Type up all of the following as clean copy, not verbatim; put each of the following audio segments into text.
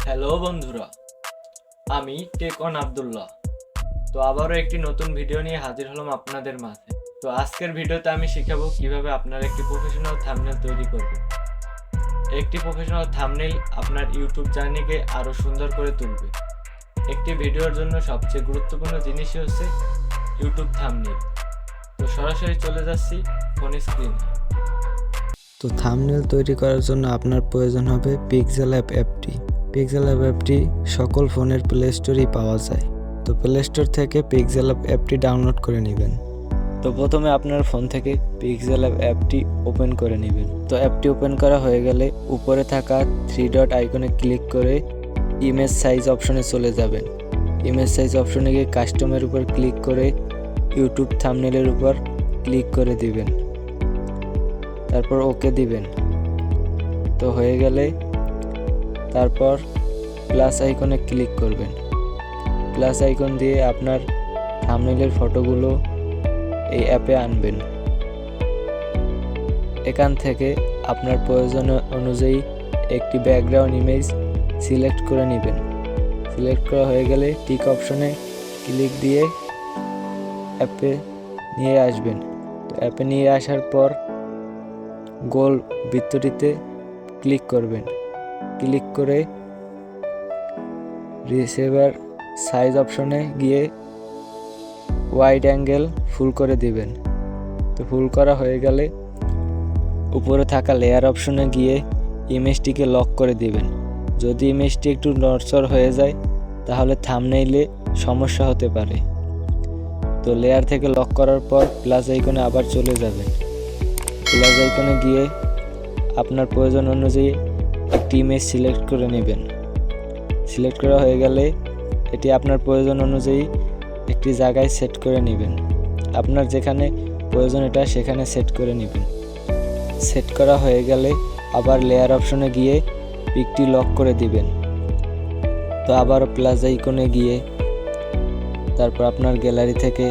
Hello বন্ধুরা, আমি take on Abdullah. তো আবারও একটি নতুন ভিডিও নিয়ে হাজির হলাম আপনাদের মাঝে। তো আজকের ভিডিওতে আমি শিখাবো কিভাবে আপনারা একটি প্রফেশনাল থাম্বনেল তৈরি করবেন। একটি প্রফেশনাল থাম্বনেল আপনার ইউটিউব জার্নিকে আরো সুন্দর করে তুলবে। একটি ভিডিওর জন্য সবচেয়ে গুরুত্বপূর্ণ জিনিসই হচ্ছে ইউটিউব থাম্বনেল। তো সরাসরি চলে যাচ্ছি ফোন স্ক্রিনে। তো থাম্বনেল তৈরি করার জন্য আপনার প্রয়োজন হবে পিক্সেল অ্যাপটি। পিক্সেল অ্যাপটি সকল ফোনের প্লে স্টোরেই পাওয়া যায়। তো প্লে স্টোর থেকে পিক্সেল অ্যাপটি ডাউনলোড করে নেবেন। তো প্রথমে আপনার ফোন থেকে পিক্সেল অ্যাপটি ওপেন করে নেবেন। তো অ্যাপটি ওপেন করা হয়ে গেলে উপরে থাকা 3 ডট আইকনে ক্লিক করে ইমেজ সাইজ অপশনে চলে যাবেন। ইমেজ সাইজ অপশনে গিয়ে কাস্টমের উপর ক্লিক করে ইউটিউব থাম্বনেলের উপর ক্লিক করে দিবেন, তারপর ওকে দিবেন। তো হয়ে গেলে তারপর প্লাস আইকনে ক্লিক করবেন। প্লাস আইকন দিয়ে আপনার থাম্বনেলের ফটোগুলো এই অ্যাপে আনবেন। এখান থেকে আপনার প্রয়োজন অনুযায়ী একটি ব্যাকগ্রাউন্ড ইমেজ সিলেক্ট করে নেবেন। সিলেক্ট করা হয়ে গেলে টিক অপশনে ক্লিক দিয়ে অ্যাপে নিয়ে আসবেন। তো অ্যাপে নিয়ে আসার পর গোল বৃত্তটিতে ক্লিক করবেন। ক্লিক করে রিসিভার সাইজ অপশনে গিয়ে ওয়াইড অ্যাঙ্গেল ফুল করে দিবেন। তো ফুল করা হয়ে গেলে উপরে থাকা লেয়ার অপশনে গিয়ে ইমেজটিকে লক করে দিবেন। যদি ইমেজটি একটু নড়চড় হয়ে যায় তাহলে থাম্বনেইলে সমস্যা হতে পারে। তো লেয়ার থেকে লক করার পর প্লাস আইকনে আবার চলে যাবেন। প্লাস আইকনে গিয়ে আপনার প্রয়োজন অনুযায়ী একটি ইমেজ সিলেক্ট করে নেবেন। সিলেক্ট করা হয়ে গেলে এটি আপনার প্রয়োজন অনুযায়ী একটি জায়গায় সেট করে নেবেন। আপনার যেখানে প্রয়োজন এটা সেখানে সেট করে নেবেন। সেট করা হয়ে গেলে আবার লেয়ার অপশনে গিয়ে পিকটি লক করে দিবেন। তো আবার প্লাস আইকনে গিয়ে তারপর আপনার গ্যালারি থেকে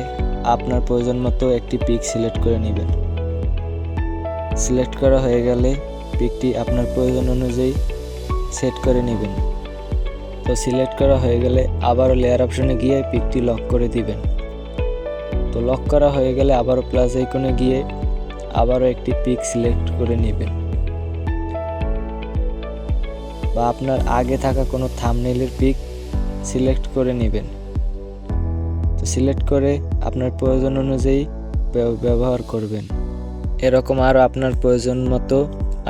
আপনার প্রয়োজন মতো একটি পিক সিলেক্ট করে নেবেন। সিলেক্ট করা হয়ে গেলে পিকটি আপনার প্রয়োজন অনুযায়ী সেট করে নেবেন। তো সিলেক্ট করা হয়ে গেলে আবারও লেয়ার অপশনে গিয়ে পিকটি লক করে দিবেন। তো লক করা হয়ে গেলে আবারও প্লাস আইকনে গিয়ে আবারও একটি পিক সিলেক্ট করে নেবেন, বা আপনার আগে থাকা কোনো থাম্বনেইলের পিক সিলেক্ট করে নেবেন। তো সিলেক্ট করে আপনার প্রয়োজন অনুযায়ী ব্যবহার করবেন। এরকম আরও আপনার প্রয়োজন মতো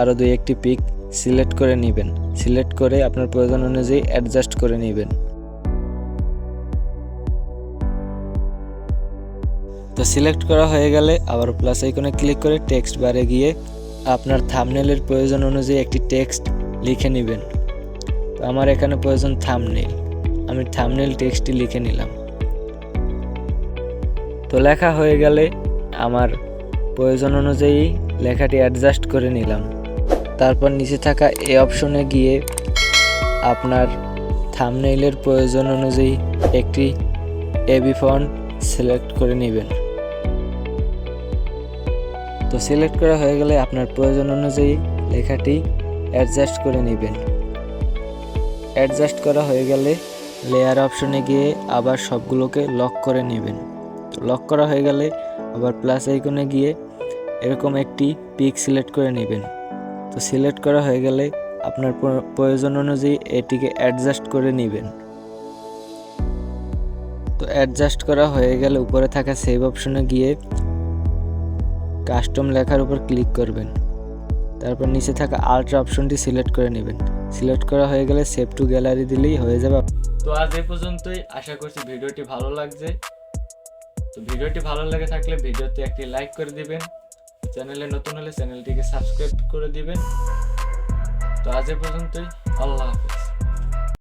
আরও 2-1টি পিক সিলেক্ট করে নেবেন। সিলেক্ট করে আপনার প্রয়োজন অনুযায়ী অ্যাডজাস্ট করে নেবেন। তো সিলেক্ট করা হয়ে গেলে আবার প্লাস আইকনে ক্লিক করে টেক্সট বারে গিয়ে আপনার থাম্বনেলের প্রয়োজন অনুযায়ী একটি টেক্সট লিখে নেবেন। তো আমার এখানে প্রয়োজন থাম্বনেল, আমি থাম্বনেল টেক্সটটি লিখে নিলাম। তো লেখা হয়ে গেলে আমার প্রয়োজন অনুযায়ী লেখাটি অ্যাডজাস্ট করে নিলাম। তারপর নিচে থাকা এই অপশনে গিয়ে আপনার থাম্বনেইলের প্রয়োজন অনুযায়ী একটি এবি ফন্ট সিলেক্ট করে নেবেন। তো সিলেক্ট করা হয়ে গেলে আপনার প্রয়োজন অনুযায়ী লেখাটি অ্যাডজাস্ট করে নেবেন। অ্যাডজাস্ট করা হয়ে গেলে লেয়ার অপশনে গিয়ে আবার সবগুলোকে লক করে নেবেন। তো লক করা হয়ে গেলে আবার প্লাস আইকনে গিয়ে এরকম একটি পিক সিলেক্ট করে নেবেন। তো সিলেক্ট করা হয়ে গেলে আপনার প্রয়োজন অনুযায়ী এটিকে অ্যাডজাস্ট করে নেবেন। তো অ্যাডজাস্ট করা হয়ে গেলে উপরে থাকা সেভ অপশনে গিয়ে কাস্টম লেখার উপর ক্লিক করবেন। তারপর নিচে থাকা আল্ট্রা অপশনটি সিলেক্ট করে নেবেন। সিলেক্ট করা হয়ে গেলে সেভ টু গ্যালারি দিলেই হয়ে যাবে। তো আজ এই পর্যন্তই। আশা করছি ভিডিওটি ভালো লাগছে। তো ভিডিওটি ভালো লেগে থাকলে ভিডিওতে একটি লাইক করে দিবেন। চ্যানেলে নতুন হলে চ্যানেলটিকে সাবস্ক্রাইব করে দিবেন। তো আজ এই পর্যন্তই। আল্লাহ হাফেজ।